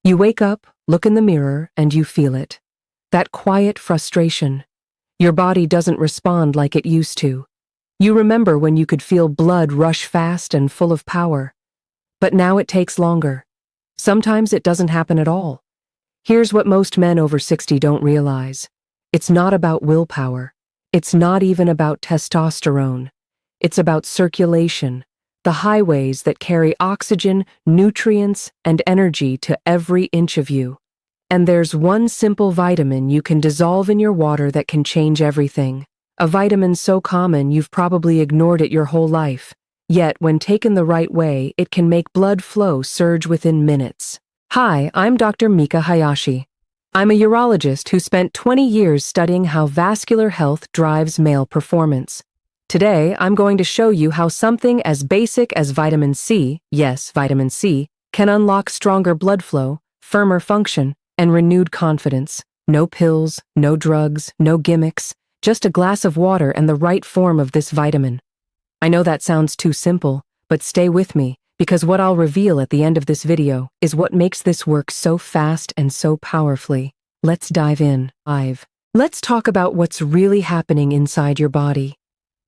You wake up, look in the mirror, and you feel it. That quiet frustration. Your body doesn't respond like it used to. You remember when you could feel blood rush fast and full of power. But now it takes longer. Sometimes it doesn't happen at all. Here's what most men over 60 don't realize. It's not about willpower. It's not even about testosterone. It's about circulation, the highways that carry oxygen, nutrients, and energy to every inch of you. And there's one simple vitamin you can dissolve in your water that can change everything. A vitamin so common you've probably ignored it your whole life. Yet, when taken the right way, it can make blood flow surge within minutes. Hi, I'm Dr. Mika Hayashi. I'm a urologist who spent 20 years studying how vascular health drives male performance. Today, I'm going to show you how something as basic as vitamin C, yes, vitamin C, can unlock stronger blood flow, firmer function, and renewed confidence. No pills, no drugs, no gimmicks, just a glass of water and the right form of this vitamin. I know that sounds too simple, but stay with me, because what I'll reveal at the end of this video is what makes this work so fast and so powerfully. Let's dive in. Let's talk about what's really happening inside your body.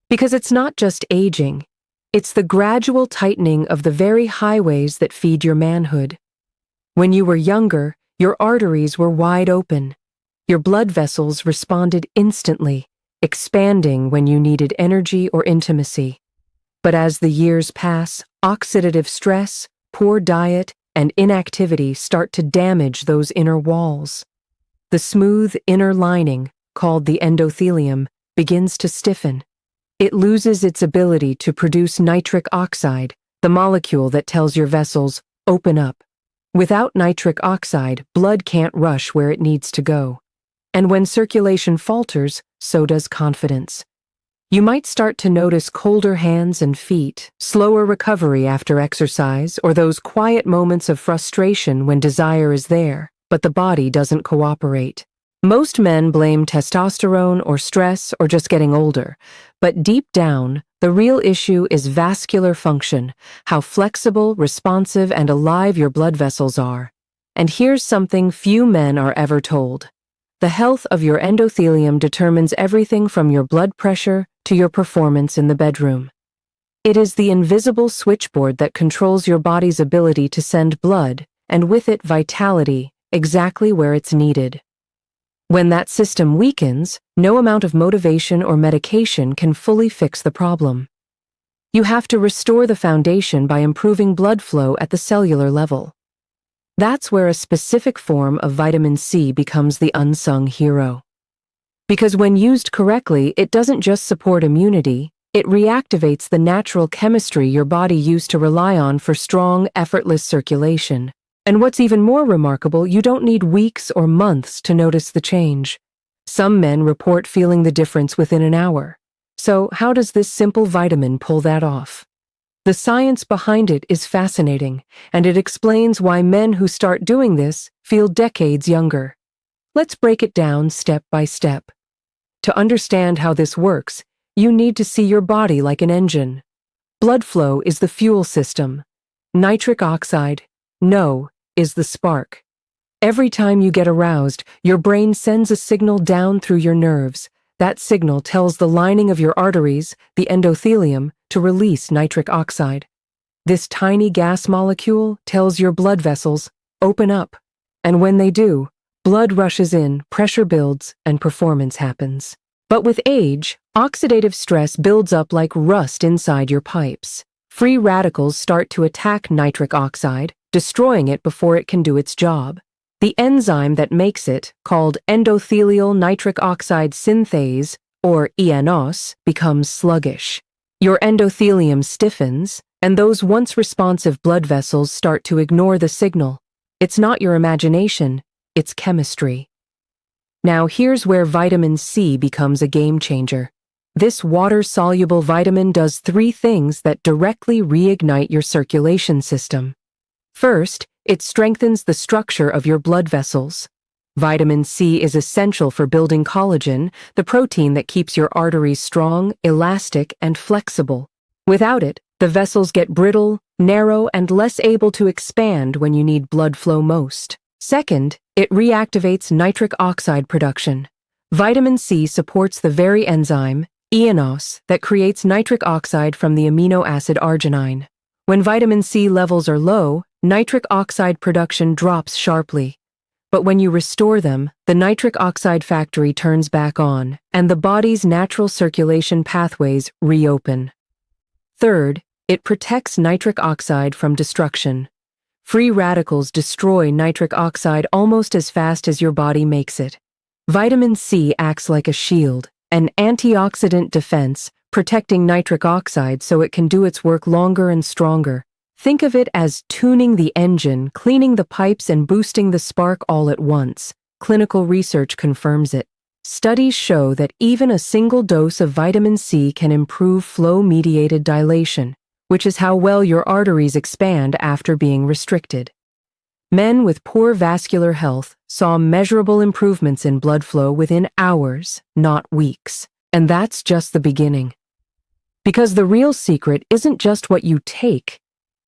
Because it's not just aging, it's the gradual tightening of the very highways that feed your manhood. When you were younger, your arteries were wide open. Your blood vessels responded instantly, expanding when you needed energy or intimacy. But as the years pass, oxidative stress, poor diet, and inactivity start to damage those inner walls. The smooth inner lining, called the endothelium, begins to stiffen. It loses its ability to produce nitric oxide, the molecule that tells your vessels, open up. Without nitric oxide, blood can't rush where it needs to go. And when circulation falters, so does confidence. You might start to notice colder hands and feet, slower recovery after exercise, or those quiet moments of frustration when desire is there, but the body doesn't cooperate. Most men blame testosterone or stress or just getting older, but deep down, the real issue is vascular function, how flexible, responsive, and alive your blood vessels are. And here's something few men are ever told. The health of your endothelium determines everything from your blood pressure to your performance in the bedroom. It is the invisible switchboard that controls your body's ability to send blood, and with it vitality, exactly where it's needed. When that system weakens, no amount of motivation or medication can fully fix the problem. You have to restore the foundation by improving blood flow at the cellular level. That's where a specific form of vitamin C becomes the unsung hero. Because when used correctly, it doesn't just support immunity, it reactivates the natural chemistry your body used to rely on for strong, effortless circulation. And what's even more remarkable, you don't need weeks or months to notice the change. Some men report feeling the difference within an hour. So how does this simple vitamin pull that off? The science behind it is fascinating, and it explains why men who start doing this feel decades younger. Let's break it down step by step. To understand how this works, you need to see your body like an engine. Blood flow is the fuel system. Nitric oxide, no, is the spark. Every time you get aroused, your brain sends a signal down through your nerves. That signal tells the lining of your arteries, the endothelium, to release nitric oxide. This tiny gas molecule tells your blood vessels, open up. And when they do, blood rushes in, pressure builds, and performance happens. But with age, oxidative stress builds up like rust inside your pipes. Free radicals start to attack nitric oxide, destroying it before it can do its job. The enzyme that makes it, called endothelial nitric oxide synthase, or ENOS, becomes sluggish. Your endothelium stiffens, and those once responsive blood vessels start to ignore the signal. It's not your imagination, it's chemistry. Now here's where vitamin C becomes a game changer. This water-soluble vitamin does 3 things that directly reignite your circulation system. First, it strengthens the structure of your blood vessels. Vitamin C is essential for building collagen, the protein that keeps your arteries strong, elastic, and flexible. Without it, the vessels get brittle, narrow, and less able to expand when you need blood flow most. Second, it reactivates nitric oxide production. Vitamin C supports the very enzyme, ENOS, that creates nitric oxide from the amino acid arginine. When vitamin C levels are low, nitric oxide production drops sharply. But when you restore them, the nitric oxide factory turns back on, and the body's natural circulation pathways reopen. Third, it protects nitric oxide from destruction. Free radicals destroy nitric oxide almost as fast as your body makes it. Vitamin C acts like a shield, an antioxidant defense, protecting nitric oxide so it can do its work longer and stronger. Think of it as tuning the engine, cleaning the pipes, and boosting the spark all at once. Clinical research confirms it. Studies show that even a single dose of vitamin C can improve flow-mediated dilation, which is how well your arteries expand after being restricted. Men with poor vascular health saw measurable improvements in blood flow within hours, not weeks. And that's just the beginning. Because the real secret isn't just what you take,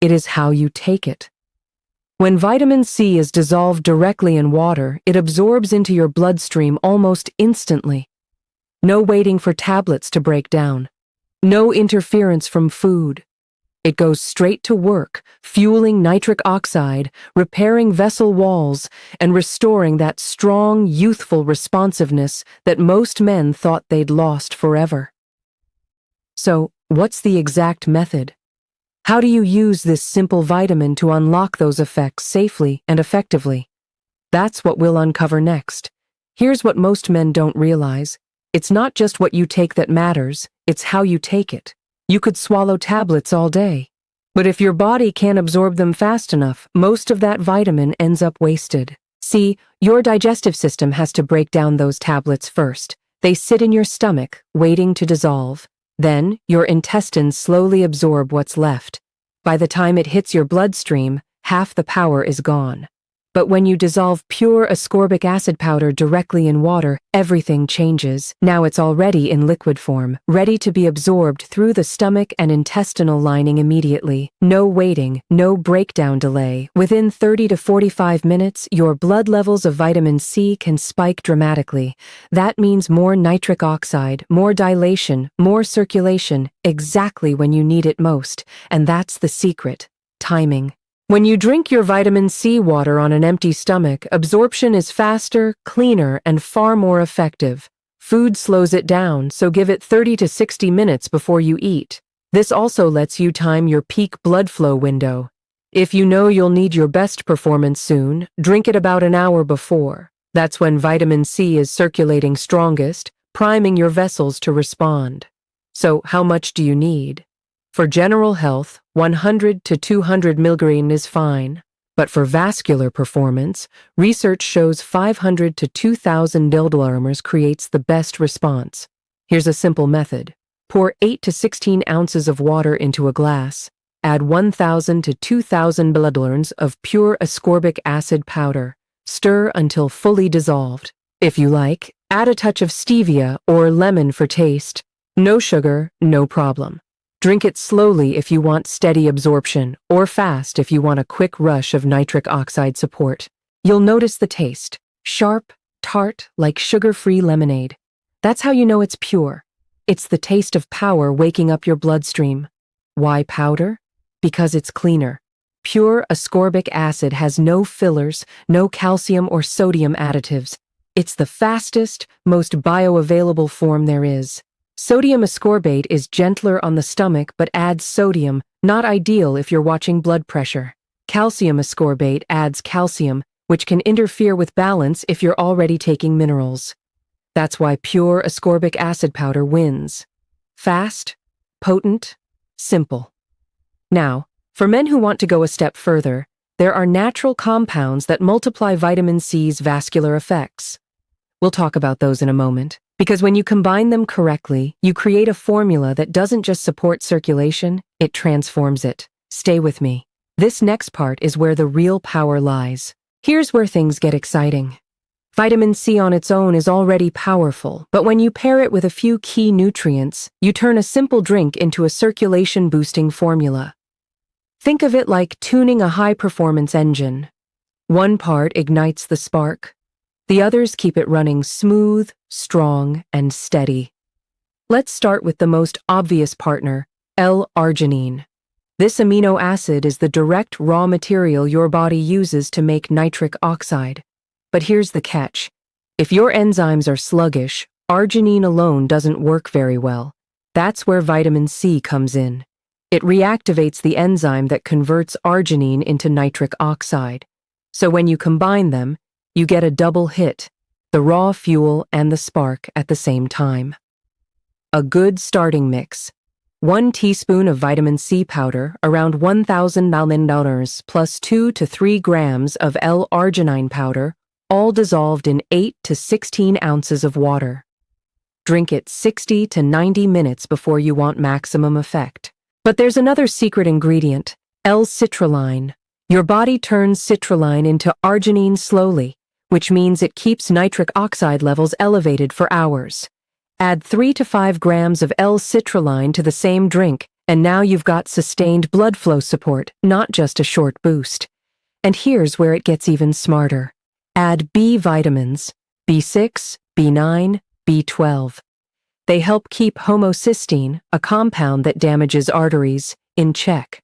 it is how you take it. When vitamin C is dissolved directly in water, it absorbs into your bloodstream almost instantly. No waiting for tablets to break down. No interference from food. It goes straight to work, fueling nitric oxide, repairing vessel walls, and restoring that strong, youthful responsiveness that most men thought they'd lost forever. So, what's the exact method? How do you use this simple vitamin to unlock those effects safely and effectively? That's what we'll uncover next. Here's what most men don't realize. It's not just what you take that matters, it's how you take it. You could swallow tablets all day. But if your body can't absorb them fast enough, most of that vitamin ends up wasted. See, your digestive system has to break down those tablets first. They sit in your stomach, waiting to dissolve. Then, your intestines slowly absorb what's left. By the time it hits your bloodstream, half the power is gone. But when you dissolve pure ascorbic acid powder directly in water, everything changes. Now it's already in liquid form, ready to be absorbed through the stomach and intestinal lining immediately. No waiting, no breakdown delay. Within 30 to 45 minutes, your blood levels of vitamin C can spike dramatically. That means more nitric oxide, more dilation, more circulation, exactly when you need it most. And that's the secret: timing. When you drink your vitamin C water on an empty stomach, absorption is faster, cleaner, and far more effective. Food slows it down, so give it 30 to 60 minutes before you eat. This also lets you time your peak blood flow window. If you know you'll need your best performance soon, drink it about an hour before. That's when vitamin C is circulating strongest, priming your vessels to respond. So, how much do you need? For general health, 100 to 200 mg is fine. But for vascular performance, research shows 500 to 2,000 mg creates the best response. Here's a simple method. Pour 8 to 16 ounces of water into a glass. Add 1,000 to 2,000 mg of pure ascorbic acid powder. Stir until fully dissolved. If you like, add a touch of stevia or lemon for taste. No sugar, no problem. Drink it slowly if you want steady absorption, or fast if you want a quick rush of nitric oxide support. You'll notice the taste: sharp, tart, like sugar-free lemonade. That's how you know it's pure. It's the taste of power waking up your bloodstream. Why powder? Because it's cleaner. Pure ascorbic acid has no fillers, no calcium or sodium additives. It's the fastest, most bioavailable form there is. Sodium ascorbate is gentler on the stomach but adds sodium, not ideal if you're watching blood pressure. Calcium ascorbate adds calcium, which can interfere with balance if you're already taking minerals. That's why pure ascorbic acid powder wins. Fast, potent, simple. Now, for men who want to go a step further, there are natural compounds that multiply vitamin C's vascular effects. We'll talk about those in a moment. Because when you combine them correctly, you create a formula that doesn't just support circulation, it transforms it. Stay with me. This next part is where the real power lies. Here's where things get exciting. Vitamin C on its own is already powerful, but when you pair it with a few key nutrients, you turn a simple drink into a circulation-boosting formula. Think of it like tuning a high-performance engine. One part ignites the spark. The others keep it running smooth, strong, and steady. Let's start with the most obvious partner, L-Arginine. This amino acid is the direct raw material your body uses to make nitric oxide. But here's the catch. If your enzymes are sluggish, arginine alone doesn't work very well. That's where vitamin C comes in. It reactivates the enzyme that converts arginine into nitric oxide. So when you combine them, you get a double hit, the raw fuel and the spark at the same time. A good starting mix. 1 teaspoon of vitamin C powder, around 1,000 nanomoles, plus 2 to 3 grams of L-Arginine powder, all dissolved in 8 to 16 ounces of water. Drink it 60 to 90 minutes before you want maximum effect. But there's another secret ingredient, L-Citrulline. Your body turns citrulline into arginine slowly, which means it keeps nitric oxide levels elevated for hours. Add 3 to 5 grams of L-Citrulline to the same drink, and now you've got sustained blood flow support, not just a short boost. And here's where it gets even smarter. Add B vitamins, B6, B9, B12. They help keep homocysteine, a compound that damages arteries, in check.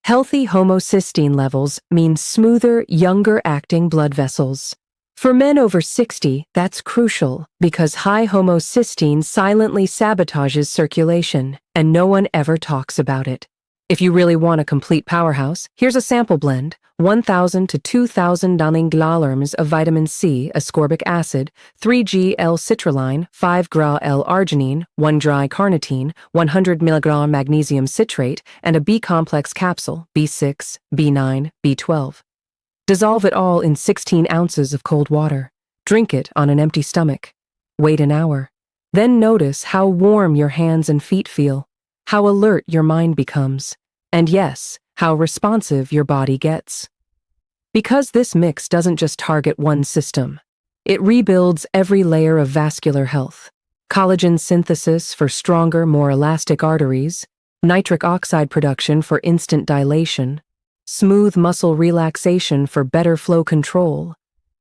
Healthy homocysteine levels mean smoother, younger-acting blood vessels. For men over 60, that's crucial because high homocysteine silently sabotages circulation, and no one ever talks about it. If you really want a complete powerhouse, here's a sample blend: 1,000 to 2,000 nanomoles of vitamin C, ascorbic acid, 3G L-Citrulline, 5 Gra L-Arginine, 1 dry carnitine, 100 mg magnesium citrate, and a B-complex capsule, B6, B9, B12. Dissolve it all in 16 ounces of cold water. Drink it on an empty stomach. Wait an hour. Then notice how warm your hands and feet feel, how alert your mind becomes, and yes, how responsive your body gets. Because this mix doesn't just target one system, it rebuilds every layer of vascular health. Collagen synthesis for stronger, more elastic arteries, nitric oxide production for instant dilation, smooth muscle relaxation for better flow control,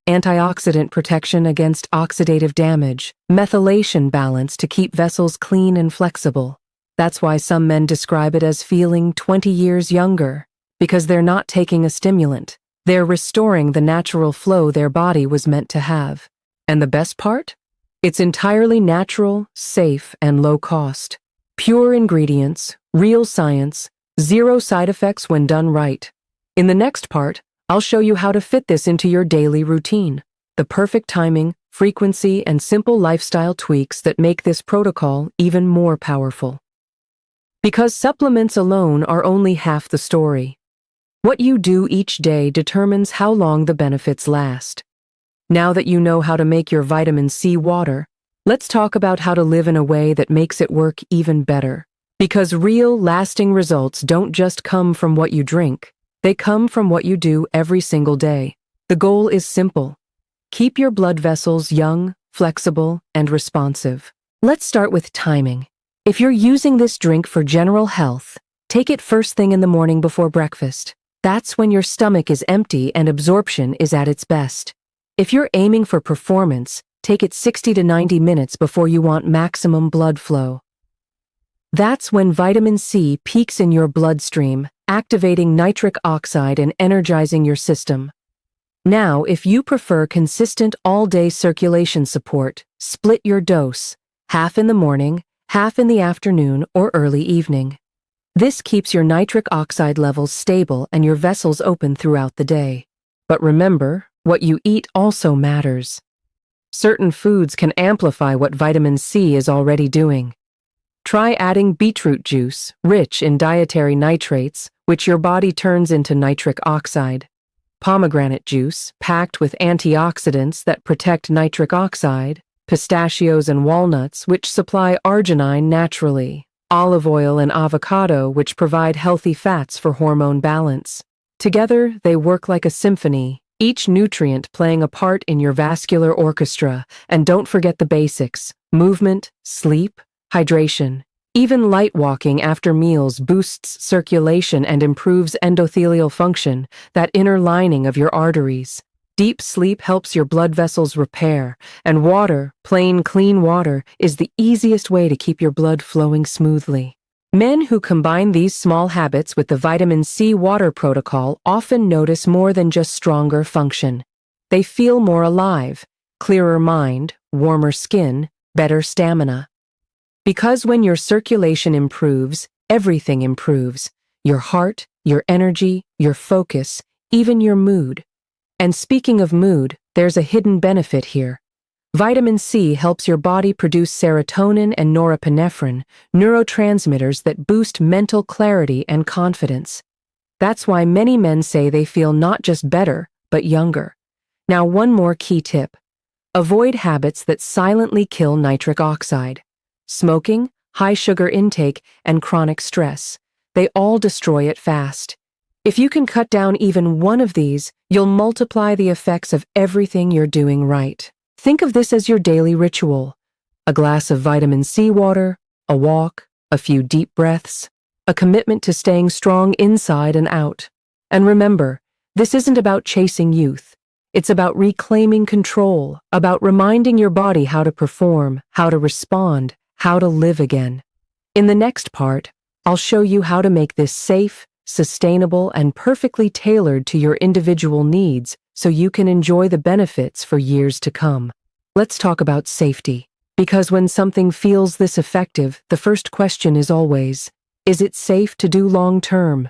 antioxidant protection against oxidative damage, methylation balance to keep vessels clean and flexible. That's why some men describe it as feeling 20 years younger, because they're not taking a stimulant. They're restoring the natural flow their body was meant to have. And the best part? It's entirely natural, safe, and low cost. Pure ingredients, real science, zero side effects when done right. In the next part, I'll show you how to fit this into your daily routine. The perfect timing, frequency, and simple lifestyle tweaks that make this protocol even more powerful. Because supplements alone are only half the story. What you do each day determines how long the benefits last. Now that you know how to make your vitamin C water, let's talk about how to live in a way that makes it work even better. Because real, lasting results don't just come from what you drink. They come from what you do every single day. The goal is simple. Keep your blood vessels young, flexible, and responsive. Let's start with timing. If you're using this drink for general health, take it first thing in the morning before breakfast. That's when your stomach is empty and absorption is at its best. If you're aiming for performance, take it 60 to 90 minutes before you want maximum blood flow. That's when vitamin C peaks in your bloodstream, activating nitric oxide and energizing your system. Now, if you prefer consistent all-day circulation support, split your dose, half in the morning, half in the afternoon or early evening. This keeps your nitric oxide levels stable and your vessels open throughout the day. But remember, what you eat also matters. Certain foods can amplify what vitamin C is already doing. Try adding beetroot juice, rich in dietary nitrates, which your body turns into nitric oxide. Pomegranate juice, packed with antioxidants that protect nitric oxide. Pistachios and walnuts, which supply arginine naturally. Olive oil and avocado, which provide healthy fats for hormone balance. Together, they work like a symphony, each nutrient playing a part in your vascular orchestra. And don't forget the basics: movement, sleep, hydration. Even light walking after meals boosts circulation and improves endothelial function, that inner lining of your arteries. Deep sleep helps your blood vessels repair, and water, plain, clean water, is the easiest way to keep your blood flowing smoothly. Men who combine these small habits with the vitamin C water protocol often notice more than just stronger function. They feel more alive, clearer mind, warmer skin, better stamina. Because when your circulation improves, everything improves. Your heart, your energy, your focus, even your mood. And speaking of mood, there's a hidden benefit here. Vitamin C helps your body produce serotonin and norepinephrine, neurotransmitters that boost mental clarity and confidence. That's why many men say they feel not just better, but younger. Now, one more key tip. Avoid habits that silently kill nitric oxide. Smoking, high sugar intake, and chronic stress. They all destroy it fast. If you can cut down even one of these, you'll multiply the effects of everything you're doing right. Think of this as your daily ritual. A glass of vitamin C water, a walk, a few deep breaths, a commitment to staying strong inside and out. And remember, this isn't about chasing youth. It's about reclaiming control, about reminding your body how to perform, how to respond, how to live again. In the next part, I'll show you how to make this safe, sustainable, and perfectly tailored to your individual needs so you can enjoy the benefits for years to come. Let's talk about safety. Because when something feels this effective, the first question is always, is it safe to do long term?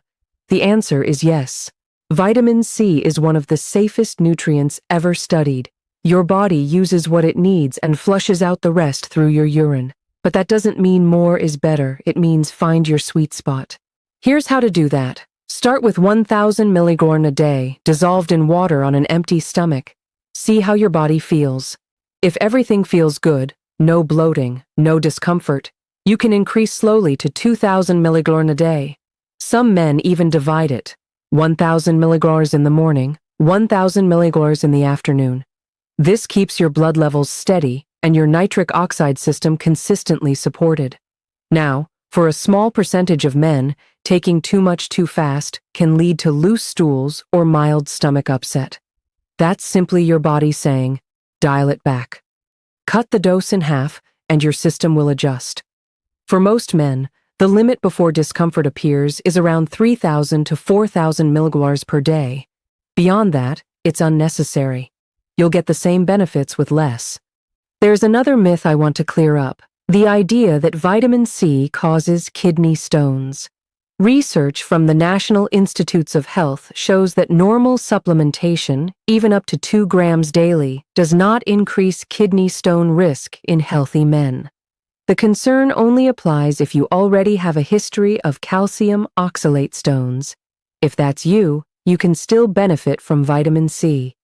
The answer is yes. Vitamin C is one of the safest nutrients ever studied. Your body uses what it needs and flushes out the rest through your urine. But that doesn't mean more is better, it means find your sweet spot. Here's how to do that. Start with 1,000 milligrams a day, dissolved in water on an empty stomach. See how your body feels. If everything feels good, no bloating, no discomfort, you can increase slowly to 2,000 milligrams a day. Some men even divide it. 1,000 milligrams in the morning, 1,000 milligrams in the afternoon. This keeps your blood levels steady and your nitric oxide system consistently supported. Now, for a small percentage of men, taking too much too fast can lead to loose stools or mild stomach upset. That's simply your body saying, dial it back. Cut the dose in half and your system will adjust. For most men, the limit before discomfort appears is around 3,000 to 4,000 milligrams per day. Beyond that, it's unnecessary. You'll get the same benefits with less. There's another myth I want to clear up. The idea that vitamin C causes kidney stones. Research from the National Institutes of Health shows that normal supplementation, even up to 2 grams daily, does not increase kidney stone risk in healthy men. The concern only applies if you already have a history of calcium oxalate stones. If that's you, you can still benefit from vitamin C.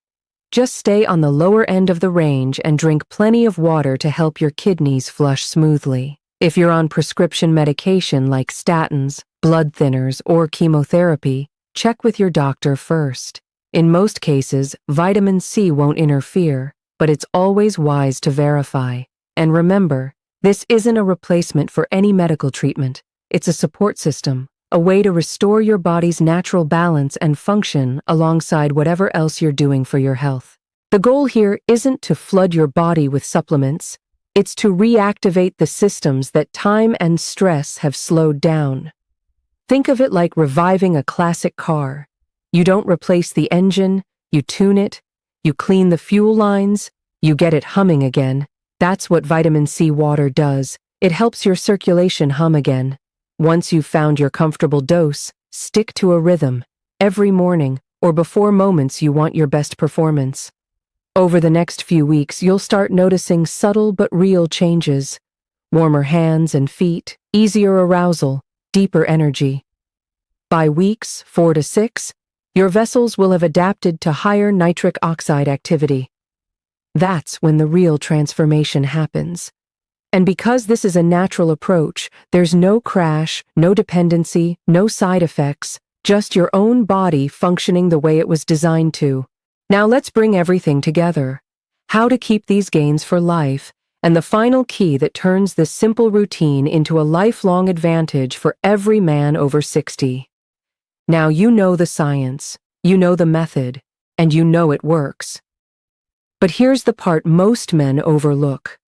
Just stay on the lower end of the range and drink plenty of water to help your kidneys flush smoothly. If you're on prescription medication like statins, blood thinners, or chemotherapy, check with your doctor first. In most cases, vitamin C won't interfere, but it's always wise to verify. And remember, this isn't a replacement for any medical treatment. It's a support system, a way to restore your body's natural balance and function alongside whatever else you're doing for your health. The goal here isn't to flood your body with supplements. It's to reactivate the systems that time and stress have slowed down. Think of it like reviving a classic car. You don't replace the engine, you tune it, you clean the fuel lines, you get it humming again. That's what vitamin C water does. It helps your circulation hum again. Once you've found your comfortable dose, stick to a rhythm, every morning or before moments you want your best performance. Over the next few weeks, you'll start noticing subtle but real changes. Warmer hands and feet, easier arousal, deeper energy. By weeks 4 to 6, your vessels will have adapted to higher nitric oxide activity. That's when the real transformation happens. And because this is a natural approach, there's no crash, no dependency, no side effects, just your own body functioning the way it was designed to. Now let's bring everything together. How to keep these gains for life, and the final key that turns this simple routine into a lifelong advantage for every man over 60. Now you know the science, you know the method, and you know it works. But here's the part most men overlook.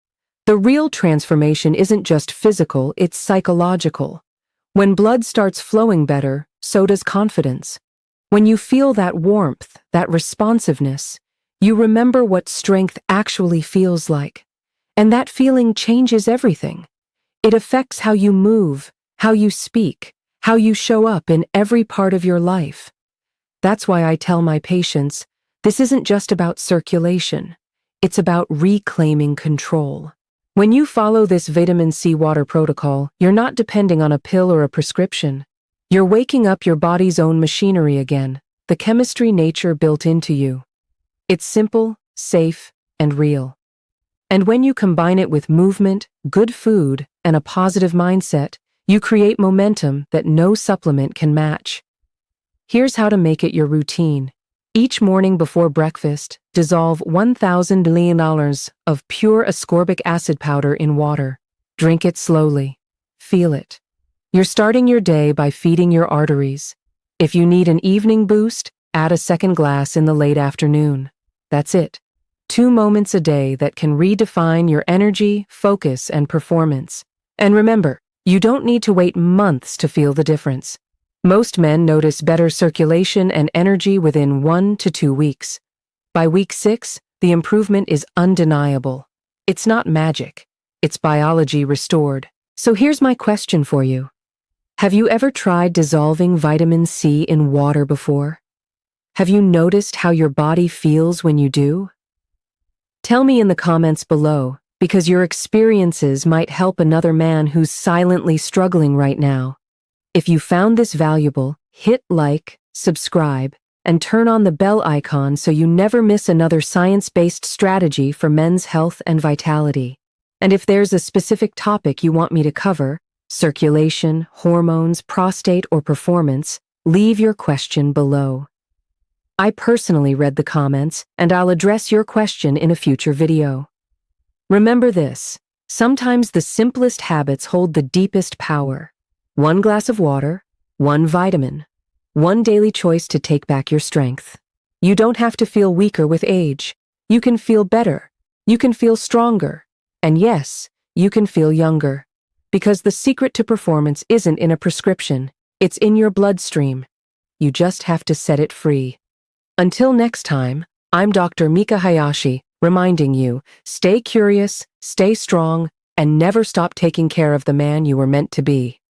The real transformation isn't just physical, it's psychological. When blood starts flowing better, so does confidence. When you feel that warmth, that responsiveness, you remember what strength actually feels like. And that feeling changes everything. It affects how you move, how you speak, how you show up in every part of your life. That's why I tell my patients, this isn't just about circulation. It's about reclaiming control. When you follow this vitamin C water protocol, you're not depending on a pill or a prescription. You're waking up your body's own machinery again, the chemistry nature built into you. It's simple, safe, and real. And when you combine it with movement, good food, and a positive mindset, you create momentum that no supplement can match. Here's how to make it your routine. Each morning before breakfast, dissolve 1,000 milliliters of pure ascorbic acid powder in water. Drink it slowly. Feel it. You're starting your day by feeding your arteries. If you need an evening boost, add a second glass in the late afternoon. That's it. 2 moments a day that can redefine your energy, focus, and performance. And remember, you don't need to wait months to feel the difference. Most men notice better circulation and energy within 1 to 2 weeks. By week 6, the improvement is undeniable. It's not magic. It's biology restored. So here's my question for you. Have you ever tried dissolving vitamin C in water before? Have you noticed how your body feels when you do? Tell me in the comments below, because your experiences might help another man who's silently struggling right now. If you found this valuable, hit like, subscribe, and turn on the bell icon so you never miss another science-based strategy for men's health and vitality. And if there's a specific topic you want me to cover, circulation, hormones, prostate, or performance, leave your question below. I personally read the comments, and I'll address your question in a future video. Remember this, sometimes the simplest habits hold the deepest power. 1 glass of water, 1 vitamin, 1 daily choice to take back your strength. You don't have to feel weaker with age. You can feel better. You can feel stronger. And yes, you can feel younger. Because the secret to performance isn't in a prescription. It's in your bloodstream. You just have to set it free. Until next time, I'm Dr. Mika Hayashi, reminding you, stay curious, stay strong, and never stop taking care of the man you were meant to be.